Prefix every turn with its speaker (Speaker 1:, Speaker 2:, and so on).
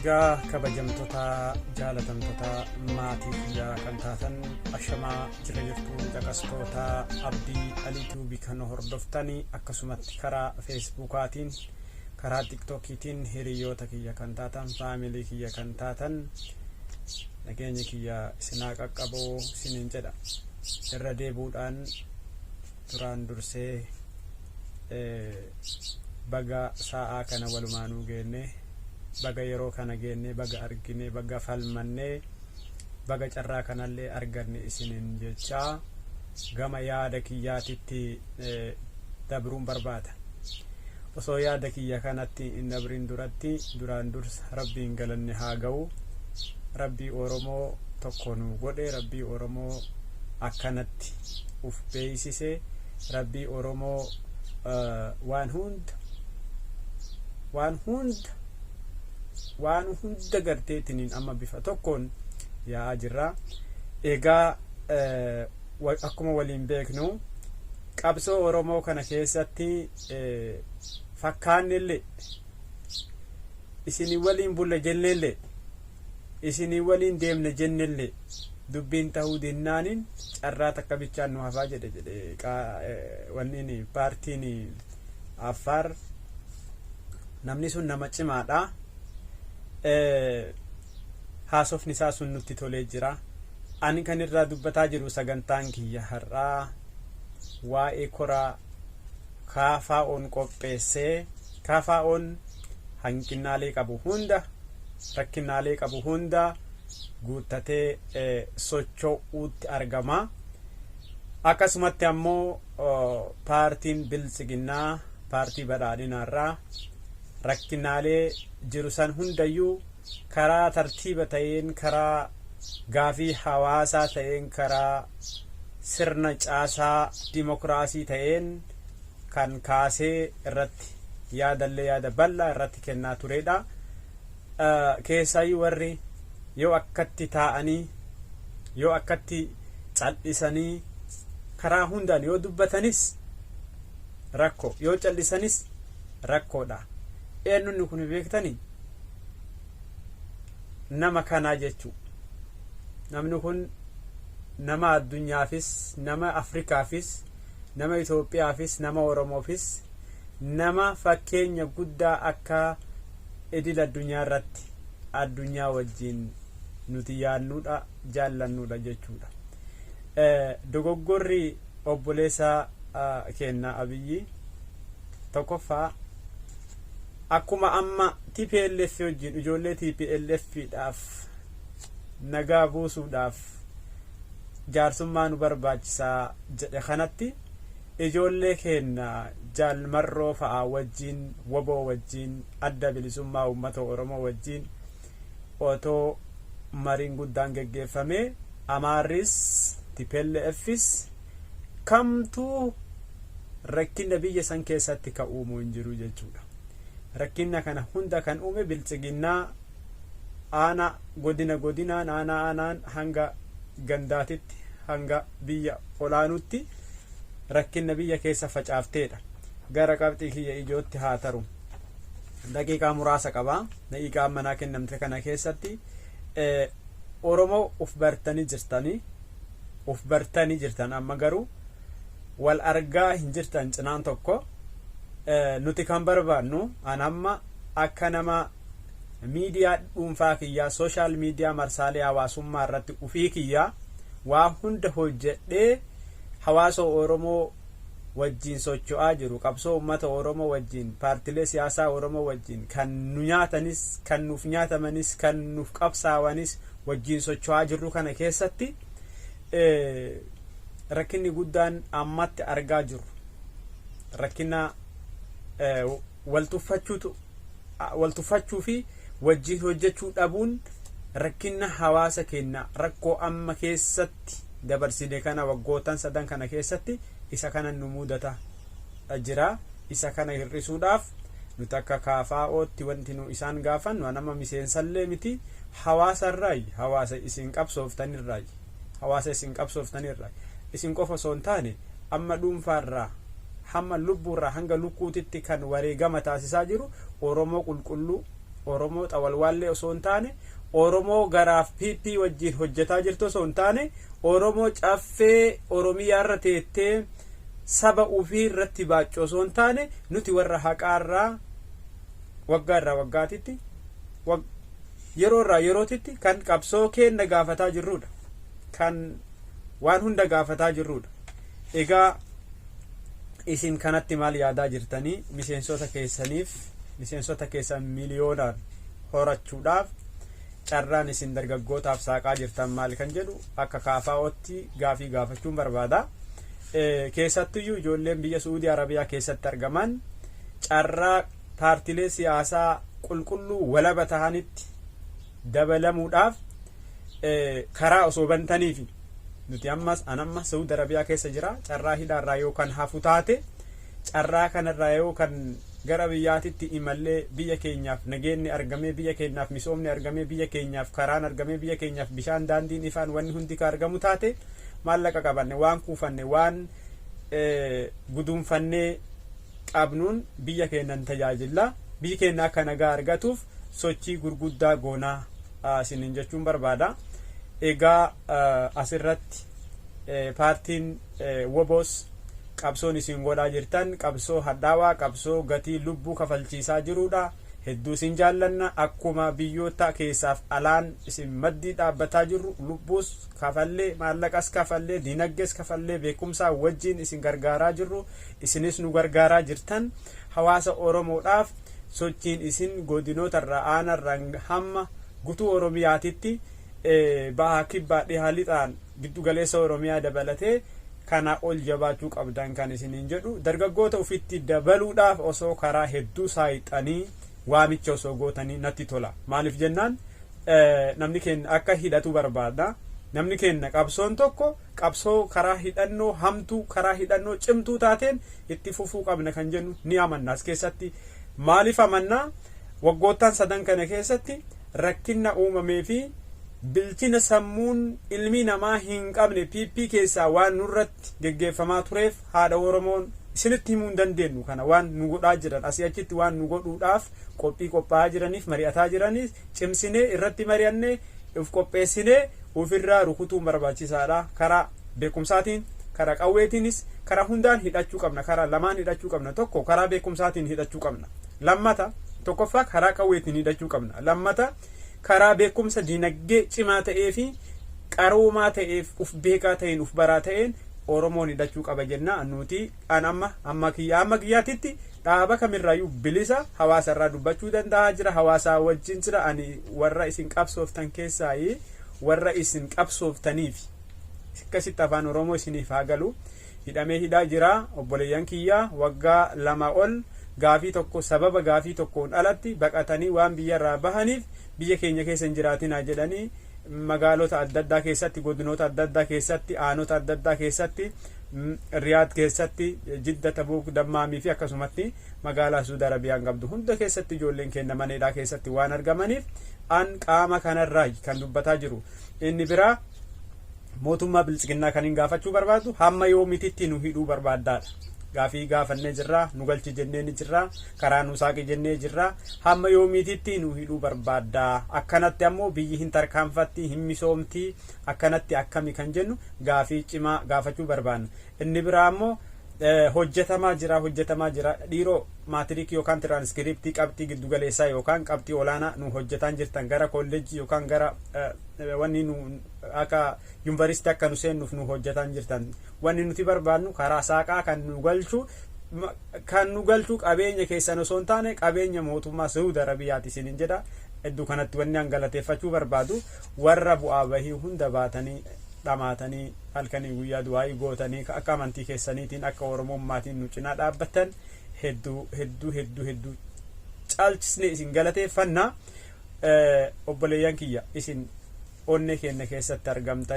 Speaker 1: Egaa kabajamtoota jaalatamtoota maatii kiyyaa kan taatan ashamaa jira jirtu dhaqastoota abdii aliituubii kan hordoftanii akkasumatti karaa feesbuukaatiin karaa tiktookiitiin hiriyoota kiyya kan taatan faamilii kiyya kan taatan nageenya kiyya isinaa qaqqaboo isiniin jedha. Irra deebuudhaan duraan dursee baga sa'aa kana walumaanuu geenne baga yeroo kana geenne baga argine baga falmanne baga carraa kanallee arganne isiniin jechaa gama yaada kiyyaatitti dabruun barbaada. Osoo yaada kiyya kanatti hin dabrin duratti duraan dursa rabbiin galanne haa ga'u. Rabbii Oromoo tokko nu godhe, rabbii Oromoo akkanatti uf beeksise, rabbii Oromoo waan hunda garteetiniin amma bifa tokkoon yaa'aa jirra. Egaa akkuma waliin beeknu qabsoo Oromoo kana keessatti fakkaannillee isinii waliin bulla jennellee isinii waliin deemna jennellee dubbiin ta'uu dinnaanin carraa takka bichaan nu hafaa jedhe wanni paartiin Affaar namni sun nama cimaadha. Haasofni isaa sun nutti tolee jira. Ani kan irraa dubbataa jiru sagantaan kiyya har'aa waa'ee koraa KFO'n qopheessee KFO'n hanqinnaalee qabu hunda rakkinnaalee qabu hunda guuttatee socho'uutti argama. Akkasumatti ammoo paartiin Biltsiginnaa paartii badhaadhinaarraa rakkinnaalee jiru san hundayyuu karaa tartiiba ta'een karaa gaafii hawaasaa ta'een karaa sirna caasaa dimokiraasii ta'een kan kaasee irratti yaada bal'aa irratti kennaa turedha. Keessaayyuu warri yoo akkatti taa'anii yoo akkatti cal'isanii karaa hundaan yoo dubbatanis rakkoo yoo cal'isanis rakkoodha. Eenyuun kun beektanii nama kanaa jechuu. Namni kun nama addunyaafis nama Afrikaafis nama Itoophiyaafis nama Oromoofis nama fakkeenya guddaa akka idil addunyaa irratti addunyaa wajjin nuti yaadnuudha jaallannuudha jechuudha. Dogoggorri obboleessa kennaa Abiyyi tokkoffaa akkuma amma TPLF wajjin ijoollee TPLFidhaaf nagaa buusuudhaaf jaarsummaa nu barbaachisaa jedhe kanatti ijoollee kenna jaalmarroo fa'aa wajjin waboo wajjin adda bilisummaa uummata Oromoo wajjin otoo mariin guddaan geggeeffame Amaarris TPLFis kamtuu rakkina biyya san keessatti ka uumuu hin jiru jechuudha. Rakkina kana hunda kan uume Biltsiginnaa aanaa godinaan aanaan hanga gandaatitti hanga biyya olaanutti rakkina biyya keessa facaafteedha. Gara qabxii kiyya ijootti haa taru. Daqiiqaa muraasa qabaa. Daqiiqaa manaa kennamte kana keessatti Oromoo uf bartanii jirtan amma garuu wal argaa hin jirtan cinaan tokko. Nuti kan barbaannu an amma akka nama miidiyaa dhuunfaa kiyyaa sooshaal miidiyaa marsaalee hawaasummaa irratti ufii kiyyaa waa hunda hojjedhee hawaasa Oromoo wajjin socho'aa jiru qabsoo uummata Oromoo wajjin paartilee siyaasaa Oromoo wajjin kan nu nyaatanis kan nuuf nyaatamanis kan nuuf qabsaawanis wajjin socho'aa jirru kana keessatti rakkinni guddaan ammatti argaa jiru rakkina waltuffachuu fi wajjin hojjechuu dhabuun rakkina hawaasa keenya rakkoo amma keessatti dabarsine kana waggootan sadan kana keessatti isa kana nu mudata jira. Isa kana hir'isuudhaaf nuti akka KFO'tti wanti nu isaan gaafannu nama miseensallee miti hawaasa isin qabsooftanirraa isin qofa osoo hin taane amma dhuunfaarraa hamma lubbuurraa hanga lukkuutitti kan wareegama taasisaa jiru Oromoo qulqulluu Oromoo xawalwaallee osoo hin taane Oromoo garaaf PP wajjin hojjetaa jirtu osoo hin taane Oromoo caffee Oromiyaarra teettee saba ofii irratti baacoo osoo hin taane nuti warra haqaarraa waggaarraa waggaatitti yeroorraa yerootitti kan qabsoo keenya gaafataa jirrudha. Kan waan hunda gaafataa jirrudha. Egaa isin kanatti maal yaadaa jirtanii miseensota keessan miliyoonaan horachuudhaaf carraan isin dargaggootaaf saaqaa jirtan maal kan jedhu akka KFO'tti gaafii gaafachuun barbaada. Keessattuyyuu ijoolleen biyya Saudi Arabiyaa keessatti argaman carraa paartilee siyaasaa qulqulluu walaba tahanitti dabalamuudhaaf karaa osoo bantaniifi nuti ammas Saudi Arabiyaa keessa jira carraa hidhaarraa yookaan hafu taate carraa kanarraa yookaan gara biyyaatitti imallee biyya keenyaaf nageenyi argamee biyya keenyaaf misoomni argamee biyya keenyaaf karaan argamee biyya keenyaaf bishaan daandiin ifaan wanni hundi ka argamu taate maallaqa qabanne waan kuufanne waan guduunfannee qabnuun biyya keenyan tajaajilla biyyi keenya akka nagaa argatuuf sochii gurguddaa goonaa isiniin jechuun barbaada. Egaa asirratti paartiin WBOs qabsoon isin godhaa jirtan qabsoo hadhaawaa qabsoo gatii lubbuu kafalchiisaa jirudha. Hedduu isin jaallanna akkuma biyyoota keessaaf alaan isin maddii dhaabbataa jirru lubbuus kafallee maallaqas kafallee dinagdees kafallee beekumsaa wajjin isin gargaaraa jirru isinis nu gargaaraa jirtan hawaasa Oromoodhaaf sochiin isin godinootarraa aanarraa hamma gutuu Oromiyaatitti bahaa kibbaa dhihaa lixaan giddugaleessa Oromiyaa dabalatee kana ol jabaachuu qabdan kan isiniin jedhu dargaggoota ofitti dabaluudhaaf osoo karaa hedduu saayixanii waamicha osoo gootanii natti tola. Maaliif jennaan namni keenya akka hidhatu barbaada. Namni keenya qabsoon tokko qabsoo karaa hidhannoo hamtuu karaa hidhannoo cimtuu taateen itti fufuu qabna kan jennu ni amanna. As keessatti maaliif amannaa waggoottan sadan kana keessatti rakkina uumamee fi bilchina sammuun ilmi namaa hin qabne PP keessaa waan nurratti geggeeffamaa tureef haadha Oromoon isinitti himuu hin dandeenyu kana waan nu godhaa jiran asii achitti waan nu godhuudhaaf qophaa'aa jiraniif mari'ataa jiraniif cimsinee irratti mari'annee of qopheessinee ofirraa rukutuun barbaachisaadha. Karaa beekumsaatiin karaa qawweetiinis karaa hundaan hidhachuu qabna. Karaa lamaan hidhachuu qabna. Tokko karaa beekumsaatiin hidhachuu qabna. Lammata tokkoffaa karaa qawweetiin hidhachuu qabna. Lammata karaa beekumsa dinagdee cimaa ta'ee fi qaroomaa ta'eef uf beekaa ta'een uf baraa ta'een Oromoon hidhachuu qaba jenna. Nuti amma kiyyaatitti dhaaba kamirraayyuu bilisa hawaasarraa dubbachuu danda'a jira. Hawaasaa wajjin jira. Ani warra isin qabsooftan keessaa warra isin qabsooftaniif akkasitti afaan Oromoo isiniif haa galu hidhamee hidhaa jira. Obboleeyyan kiyyaa waggaa 2 ol gaafii tokko sababa gaafii tokkoon alatti baqatanii waan biyyarraa bahaniif biyya keenya keessa hin jiraatinaa jedhanii magaalota adda addaa keessatti godinoota adda addaa keessatti aanota adda addaa keessatti Riyaad keessatti Jidda Tabuuk Dammaamii fi akkasumatti magaalaa Saudi Arabiyaan qabdu hunda keessatti ijoolleen keenya maneedhaa keessatti waan argamaniif an qaama kanarraa kan dubbataa jiru. Inni biraa mootummaa bilchiginnaa kan hin gaafachuu barbaadu hamma yoomititti nu hidhuu barbaaddaadha. Gaafii gaafannee jirra nu galchi jennee ni jirra karaa nu saaqi jennee jirra hamma yoomititti nu hidhuu barbaaddaa akkanatti ammoo biyyi hin tarkaanfatti hin misoomti akkanatti akkami kan jennu gaafii cimaa gaafachuu barbaanna. Inni biraa ammoo hojjetamaa jira dhiiroo maatiriik yookaan tiraanskriptii qabxii giddugaleessaa yookaan qabxii olaanaa nu hojjetaan jirtan gara kolleejjii yookaan gara wanni nu akka yuunivarsiitii akka nu seennuuf nu hojjetaan jirtan wanni nuti barbaadnu karaa saaqaa kan nu galchu qabeenya keessan osoo hin taane qabeenya mootummaa Saudi Arabiyaati isiniin jedha. Hedduu kanatti wanni angalateeffachuu barbaadu warra bu'aa bahii hunda baatanii dhamaatanii halkanii guyyaa du'aa gootanii akka amantii keessaniitiin akka Oromommaatiin nu cinaa dhaabbatan hedduu caalchisnee isin galateeffanna. Obboleeyyan kiyya isin onne keenya keessatti argamtan